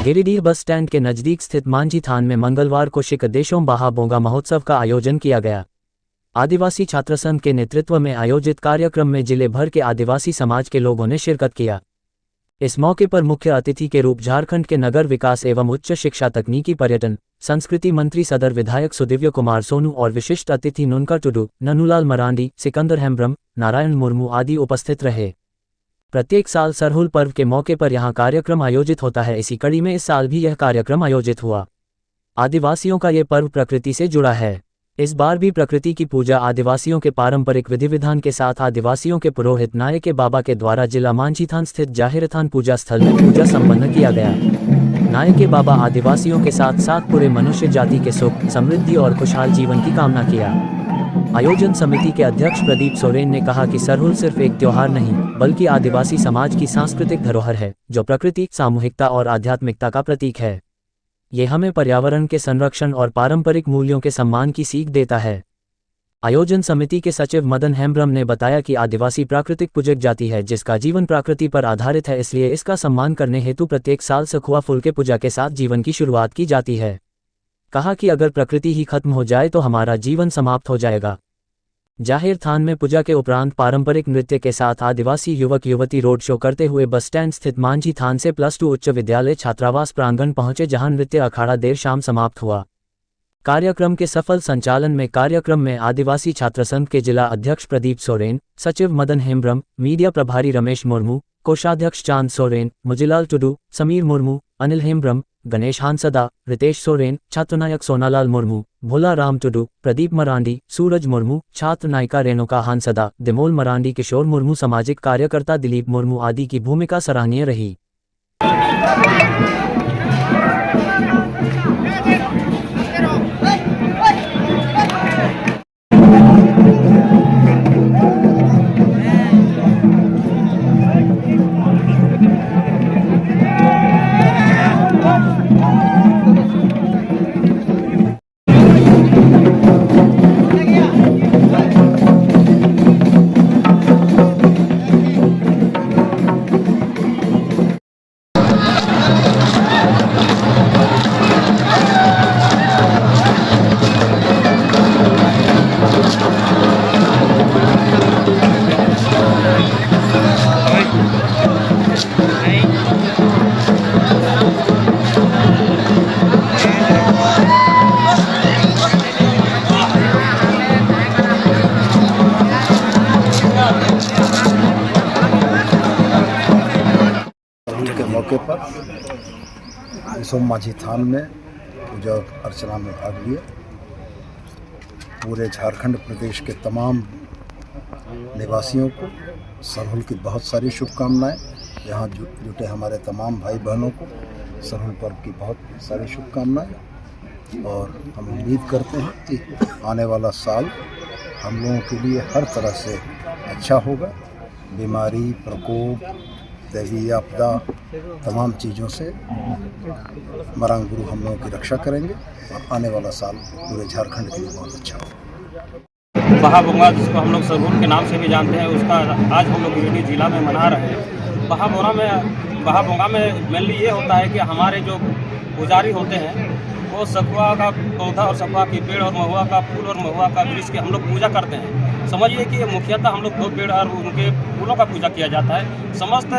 Giridih bus stand के नजदीक स्थित मांझी थान में मंगलवार को शिकदेशों बाहा बोंगा महोत्सव का आयोजन किया गया। आदिवासी छात्र संघ के नेतृत्व में आयोजित कार्यक्रम में जिले भर के आदिवासी समाज के लोगों ने शिरकत किया। इस मौके पर मुख्य अतिथि के रूप झारखंड के नगर विकास एवं उच्च शिक्षा तकनीकी पर्यटन संस्कृति मंत्री सदर विधायक सुदिव्य कुमार सोनू और विशिष्ट अतिथि नुनकर टुडू, ननूलाल मरांडी, सिकंदर हेम्ब्रम, नारायण मुर्मू आदि उपस्थित रहे। प्रत्येक साल सरहुल पर्व के मौके पर यहां कार्यक्रम आयोजित होता है। इसी कड़ी में इस साल भी यह कार्यक्रम आयोजित हुआ। आदिवासियों का ये पर्व प्रकृति से जुड़ा है। इस बार भी प्रकृति की पूजा आदिवासियों के पारंपरिक विधि विधान के साथ आदिवासियों के पुरोहित नायके बाबा के द्वारा जिला मांझीथान स्थित जाहिरथान पूजा स्थल में पूजा संपन्न किया गया। नायके बाबा आदिवासियों के साथ साथ पूरे मनुष्य जाति के सुख, समृद्धि और खुशहाल जीवन की कामना किया। आयोजन समिति के अध्यक्ष प्रदीप सोरेन ने कहा कि सरहुल सिर्फ एक त्योहार नहीं बल्कि आदिवासी समाज की सांस्कृतिक धरोहर है, जो प्रकृति, सामूहिकता और आध्यात्मिकता का प्रतीक है। ये हमें पर्यावरण के संरक्षण और पारंपरिक मूल्यों के सम्मान की सीख देता है। आयोजन समिति के सचिव मदन हेम्ब्रम ने बताया कि आदिवासी प्राकृतिक पूजक जाति है जिसका जीवन प्रकृति पर आधारित है, इसलिए इसका सम्मान करने हेतु प्रत्येक साल सखुआ फूल के पूजा के साथ जीवन की शुरुआत की जाती है। कहा कि अगर प्रकृति ही खत्म हो जाए तो हमारा जीवन समाप्त हो जाएगा। जाहिर थान में पूजा के उपरांत पारंपरिक नृत्य के साथ आदिवासी युवक युवती रोड शो करते हुए बस स्टैंड स्थित मांझी थान से +2 उच्च विद्यालय छात्रावास प्रांगण पहुंचे, जहां नृत्य अखाड़ा देर शाम समाप्त हुआ। कार्यक्रम के सफल संचालन में कार्यक्रम में आदिवासी छात्र संघ के जिला अध्यक्ष प्रदीप सोरेन, सचिव मदन हेम्ब्रम, मीडिया प्रभारी रमेश मुर्मू, कोषाध्यक्ष चांद सोरेन, मुजिलाल टुडू, समीर मुर्मू, अनिल हेम्ब्रम, गणेश हांसदा, रितेश सोरेन, छात्रनायक सोनालाल मुर्मू, भोला राम टुडू, प्रदीप मरांडी, सूरज मुर्मू, छात्र नायिका रेणुका हांसदा, दिमोल मरांडी, किशोर मुर्मू, सामाजिक कार्यकर्ता दिलीप मुर्मू आदि की भूमिका सराहनीय रही। के मौके पर सोम मांझी थान में पूजा अर्चना में भाग लिए। पूरे झारखंड प्रदेश के तमाम निवासियों को सरहुल की बहुत सारी शुभकामनाएं। यहाँ जुटे हमारे तमाम भाई बहनों को सरहुल पर्व की बहुत सारी शुभकामनाएं और हम उम्मीद करते हैं कि आने वाला साल हम लोगों के लिए हर तरह से अच्छा होगा। बीमारी, प्रकोप, दैवीय आपदा, तमाम चीज़ों से मरांग गुरु हम लोगों की रक्षा करेंगे और आने वाला साल पूरे झारखंड के लिए बहुत अच्छा होगा। बाहा बोंगा, जिसको हम लोग सरहुल के नाम से भी जानते हैं, उसका आज हम लोग गिरिडीह जिला में मना रहे हैं। बाहा बोंगा में मेनली ये होता है कि हमारे जो पुजारी होते हैं वो सखुआ का पौधा और सखुआ की पेड़ और महुआ का फूल और महुआ का वृक्ष की हम लोग पूजा करते हैं। समझिए कि मुख्यतः हम लोग 2 पेड़ और उनके फूलों का पूजा किया जाता है समस्त,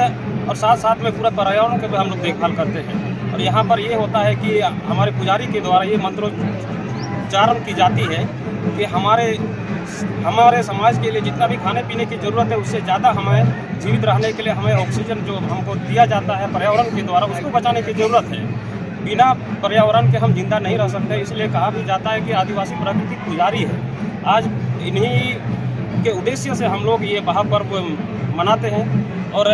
और साथ साथ में पूरा पर्यावरण के भी हम लोग देखभाल करते हैं। और यहाँ पर ये होता है कि हमारे पुजारी के द्वारा ये मंत्रोच्चारण की जाती है कि हमारे समाज के लिए जितना भी खाने पीने की ज़रूरत है उससे ज़्यादा हमें जीवित रहने के लिए हमें ऑक्सीजन जो हमको दिया जाता है पर्यावरण के द्वारा, उसको बचाने की ज़रूरत है। बिना पर्यावरण के हम जिंदा नहीं रह सकते। इसलिए कहा भी जाता है कि आदिवासी प्राकृतिक पुजारी है। आज इन्हीं के उद्देश्य से हम लोग ये बाहा पर्व मनाते हैं। और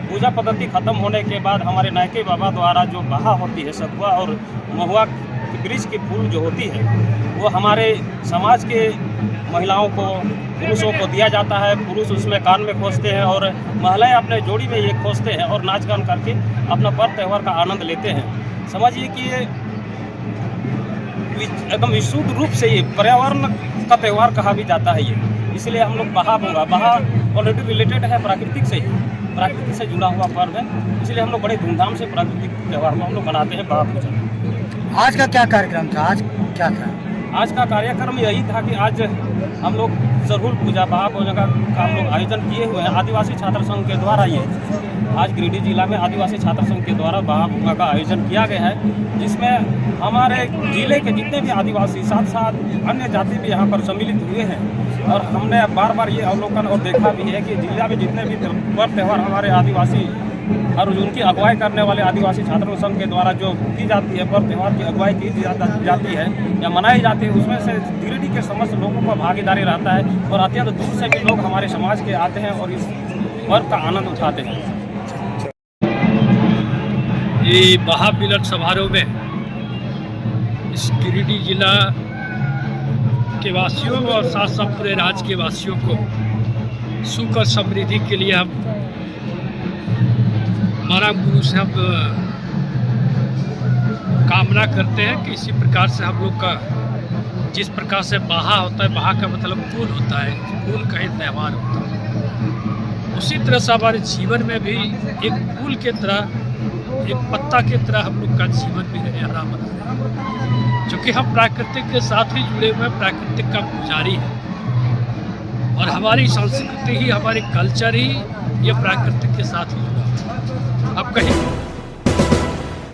पूजा पद्धति खत्म होने के बाद हमारे नायके बाबा द्वारा जो बाहा होती है, सखुआ और महुआ वृक्ष की फूल जो होती है, वो हमारे समाज के महिलाओं को, पुरुषों को दिया जाता है। पुरुष उसमें कान में खोसते हैं और महिलाएं अपने जोड़ी में ये खोसते हैं और नाच गान करके अपना पर्व त्यौहार का आनंद लेते हैं। समझिए कि ये एकदम विशुद्ध रूप से ये पर्यावरण का त्यौहार कहा भी जाता है ये। इसलिए हम लोग बाहा ऑलरेडी रिलेटेड है प्राकृतिक से ही। प्रकृति से जुड़ा हुआ पर्व है, इसलिए हम लोग बड़े धूमधाम से प्राकृतिक त्यौहार को हम लोग मनाते हैं बहा पूजा। आज का क्या कार्यक्रम था? आज क्या था? आज का कार्यक्रम यही था कि आज हम लोग सरहुल पूजा बहा पूजा का हम लोग आयोजन किए हुए हैं आदिवासी छात्र संघ के द्वारा। ये आज गिरिडीह जिला में आदिवासी छात्र संघ के द्वारा बहा पूजा का आयोजन किया गया है, जिसमें हमारे जिले के जितने भी आदिवासी साथ साथ अन्य जाति भी यहाँ पर सम्मिलित हुए हैं। और हमने बार बार ये अवलोकन और देखा भी है कि जिला में जितने भी पर्व त्यौहार हमारे आदिवासी और उनकी अगुवाई करने वाले आदिवासी छात्र संघ के द्वारा जो की जाती है, पर्व त्यौहार की अगुवाई की जाती है या मनाई जाती है, उसमें से गिरिडीह के समस्त लोगों का भागीदारी रहता है और अत्यंत दूर से भी लोग हमारे समाज के आते हैं और इस पर्व का आनंद उठाते हैं। ये बहा मिलन समारोह में इस गिरिडीह जिला के वासियों और साथ साथ पूरे राज्य के वासियों को सुख और समृद्धि के लिए हम हमारा गुरु से हम कामना करते हैं कि इसी प्रकार से हम लोग का जिस प्रकार से बहा होता है, बहा का मतलब फूल होता है, फूल का ही त्यौहार होता है, उसी तरह से हमारे जीवन में भी एक फूल के तरह, एक पत्ता की तरह हम लोग का जीवन भी रहे हरा भरा रहे, क्योंकि हम प्राकृतिक के साथ ही जुड़े हुए, प्राकृतिक का पुजारी है और हमारी संस्कृति ही, हमारी कल्चर ही ये प्राकृतिक के साथ ही जुड़ा। अब कहीं